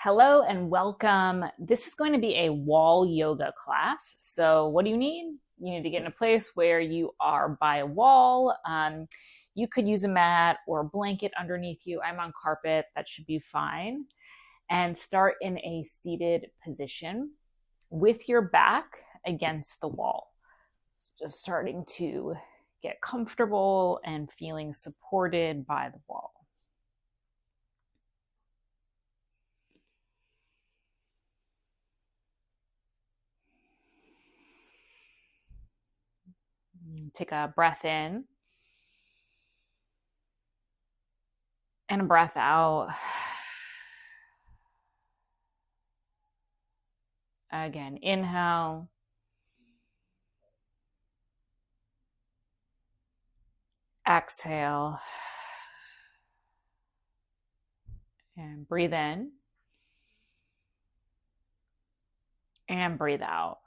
Hello and welcome. This is going to be a wall yoga class. So what do you need? You need to get in a place where you are by a wall. You could use a mat or a blanket underneath you. I'm on carpet. That should be fine. And start in a seated position with your back against the wall. So just starting to get comfortable and feeling supported by the wall. Take a breath in and a breath out. Again, inhale. Exhale. And breathe in. And breathe out.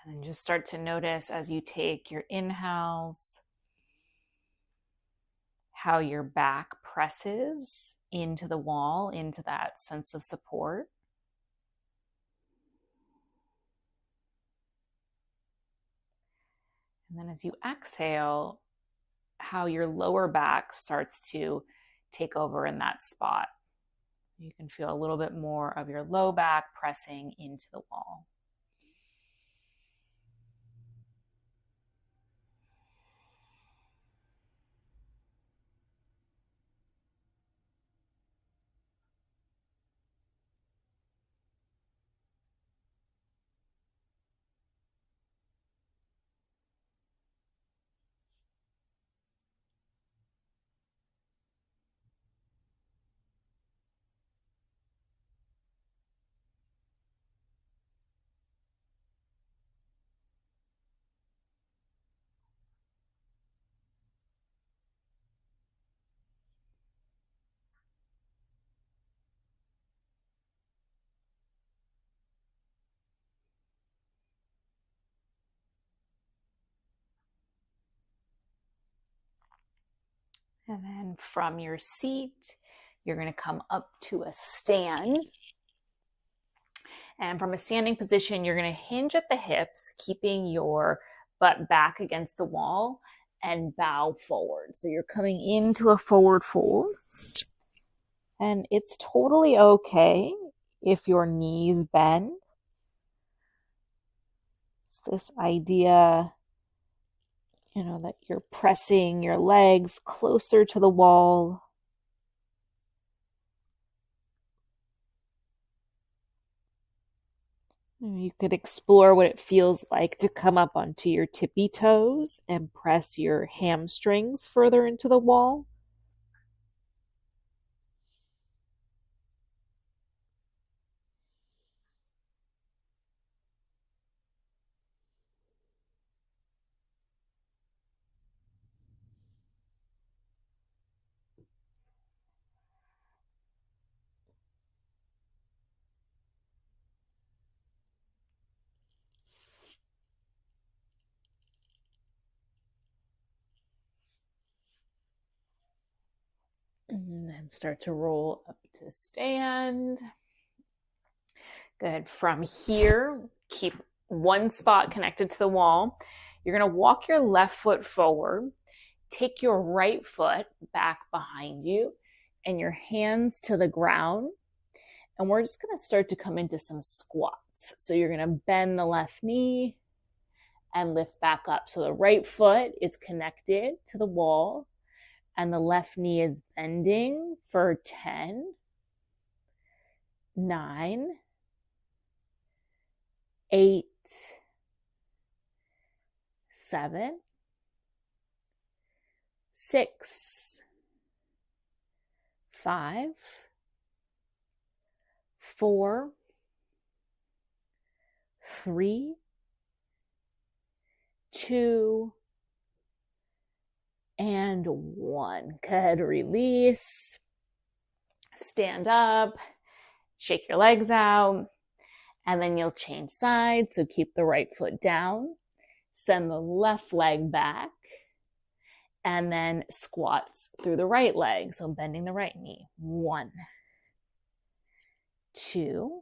And then just start to notice as you take your inhales, how your back presses into the wall, into that sense of support. And then as you exhale, how your lower back starts to take over in that spot. You can feel a little bit more of your low back pressing into the wall. And then from your seat, you're going to come up to a stand. And from a standing position, you're going to hinge at the hips, keeping your butt back against the wall and bow forward. So you're coming into a forward fold. And it's totally okay if your knees bend. It's this idea, that you're pressing your legs closer to the wall. You could explore what it feels like to come up onto your tippy toes and press your hamstrings further into the wall. And then start to roll up to stand. Good. From here, keep one spot connected to the wall. You're going to walk your left foot forward, take your right foot back behind you, and your hands to the ground. And we're just going to start to come into some squats. So you're going to bend the left knee and lift back up. So the right foot is connected to the wall and the left knee is bending for 10, 9, 8, 7, 6, 5, 4, 3, 2, and 1. Good. Release. Stand up. Shake your legs out. And then you'll change sides. So keep the right foot down, send the left leg back, and then squats through the right leg. So bending the right knee. 1, 2,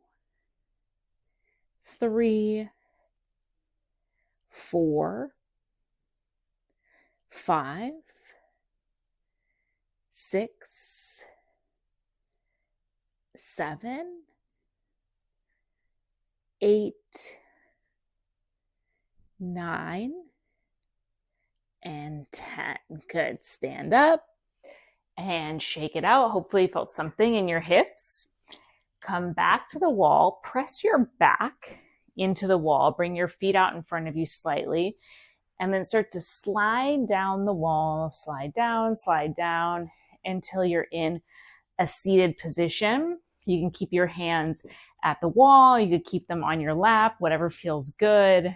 3, 4, 5, 6, 7, 8, 9, and 10. Good. Stand up and shake it out. Hopefully you felt something in your hips. Come back to the wall. Press your back into the wall. Bring your feet out in front of you slightly. And then start to slide down the wall. Slide down until you're in a seated position. You can keep your hands at the wall. You could keep them on your lap, whatever feels good.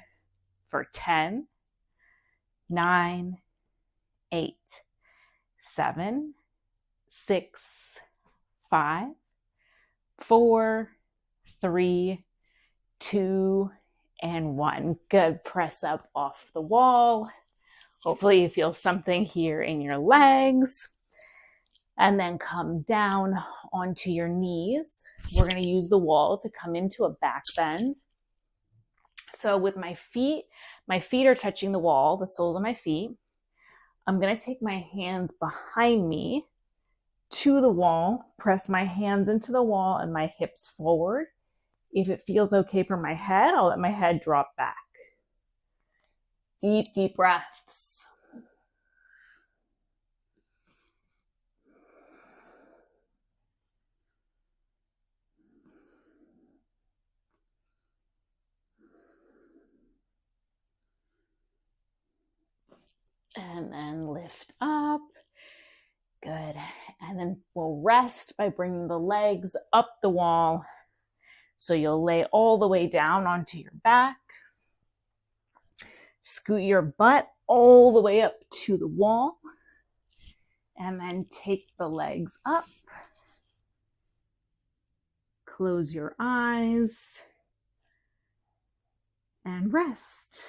For 10, 9, 8, 7, 6, 5, 4, 3, 2, and 1. Good. Press up off the wall. Hopefully you feel something here in your legs. And then come down onto your knees. We're going to use the wall to come into a back bend. So with my feet are touching the wall, the soles of my feet. I'm going to take my hands behind me to the wall, press my hands into the wall and my hips forward. If it feels okay for my head, I'll let my head drop back. Deep, deep breaths. And then lift up. Good. And then we'll rest by bringing the legs up the wall. So you'll lay all the way down onto your back. Scoot your butt all the way up to the wall. And then take the legs up. Close your eyes. And rest.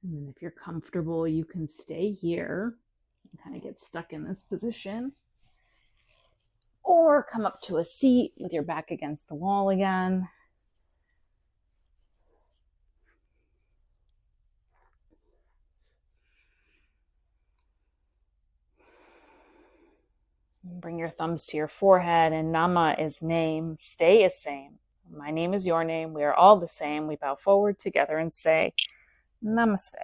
And then if you're comfortable, you can stay here and kind of get stuck in this position. Or come up to a seat with your back against the wall again. Bring your thumbs to your forehead, and Nama is name, stay is same. My name is your name. We are all the same. We bow forward together and say, Namaste.